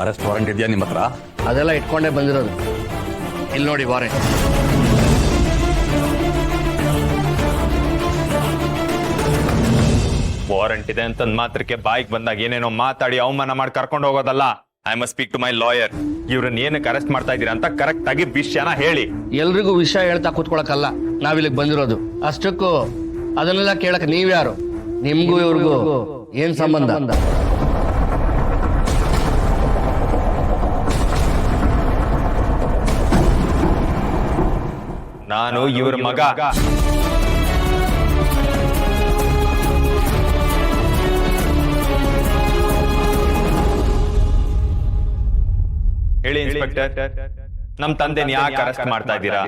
Arrest warrant ಇದೆಯಾ ನಿಮ್ಮ ಹತ್ರ? ಅದೆಲ್ಲ ಇಟ್ಕೊಂಡೇ ಬಂದಿರೋದು. ಇಲ್ಲಿ ನೋಡಿ ವಾರೆಂಟ್. ವಾರಂಟ್ ಇದೆ ಅಂತ ಮಾತ್ರಕ್ಕೆ ಬಾಯಿಗೆ ಬಂದಾಗ ಏನೇನೋ ಮಾತಾಡಿ ಅವಮಾನ ಮಾಡಿ ಕರ್ಕೊಂಡು ಹೋಗೋದಲ್ಲ. I must speak to my lawyer. ಇವ್ರನ್ನ ಏನಕ್ಕೆ ಅರೆಸ್ಟ್ ಮಾಡ್ತಾ ಇದೀರಾ ಅಂತ ಕರೆಕ್ಟ್ ಆಗಿ ವಿಷಯನ ಹೇಳಿ. ಎಲ್ರಿಗೂ ವಿಷಯ ಹೇಳ್ತಾ ಕೂತ್ಕೊಳಕಲ್ಲ ನಾವಿಲ್ಲಿಗೆ ಬಂದಿರೋದು. ಅಷ್ಟಕ್ಕೂ ಅದನ್ನೆಲ್ಲ ಕೇಳಕ್ ನೀವ್ಯಾರು? ನಿಮ್ಗೂ ಇವ್ರಿಗೂ ಏನ್ ಸಂಬಂಧ? ನಾನು ಇವ್ರ ಮಗ. ಹೇಳಿ ಇನ್ಸ್ಪೆಕ್ಟರ್, ನಮ್ ತಂದೆನ ಯಾಕೆ ಅರೆಸ್ಟ್ ಮಾಡ್ತಾ ಇದ್ದೀರಾ?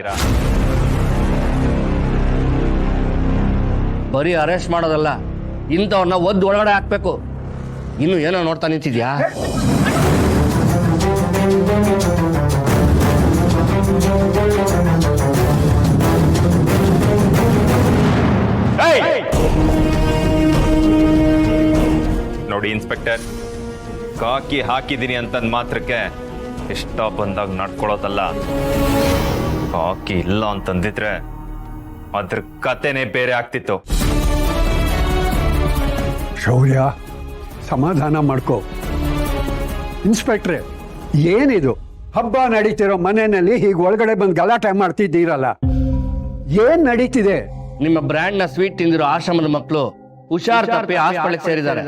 ಬರೀ ಅರೆಸ್ಟ್ ಮಾಡೋದಲ್ಲ, ಇಂಥವ್ರನ್ನ ಒದ್ದು ಒಳಗಡೆ ಹಾಕ್ಬೇಕು. ಇನ್ನು ಏನೋ ನೋಡ್ತಾ ನಿಂತಿದ್ಯಾ? ನೋಡಿ ಇನ್ಸ್ಪೆಕ್ಟರ್, ಕಾಕಿ ಹಾಕಿದೀನಿ ಅಂತಂದ್ ಮಾತ್ರಕ್ಕೆ ಇಷ್ಟ ಬಂದಾಗ ನಡ್ಕೊಳ್ಳೋದಲ್ಲ. ಕಾಕಿ ಇಲ್ಲ ಅಂತಂದಿದ್ರೆ ಅದ್ರ ಕತೆನೇ ಬೇರೆ ಆಗ್ತಿತ್ತು. ಶೌರ್ಯ, ಸಮಾಧಾನ ಮಾಡ್ಕೋ. ಇನ್ಸ್ಪೆಕ್ಟ್ರೆ, ಏನಿದು? ಹಬ್ಬ ನಡೀತಿರೋ ಮನೆಯಲ್ಲಿ ಹೀಗೆ ಒಳಗಡೆ ಬಂದು ಗಲಾಟೆ ಮಾಡ್ತಿದ್ದೀರಲ್ಲ, ಏನ್ ನಡೀತಿದೆ? ನಿಮ್ಮ ಬ್ರ್ಯಾಂಡ್ ನ ಸ್ವೀಟ್ ತಿಂದಿರೋ ಆಶ್ರಮದ ಮಕ್ಕಳು ಹುಷಾರ್ ತಪ್ಪಿ ಹಾಸ್ಪಿಟಲ್ ಸೇರಿದ್ದಾರೆ.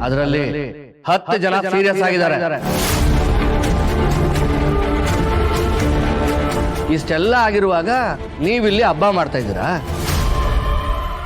ಅದರಲ್ಲಿ 10 ಜನ ಸೀರಿಯಸ್ ಆಗಿದ್ದಾರೆ. ಇಷ್ಟೆಲ್ಲ ಆಗಿರುವಾಗ ನೀವಿಲ್ಲಿ ಹಬ್ಬ ಮಾಡ್ತಾ ಇದ್ದೀರಾ?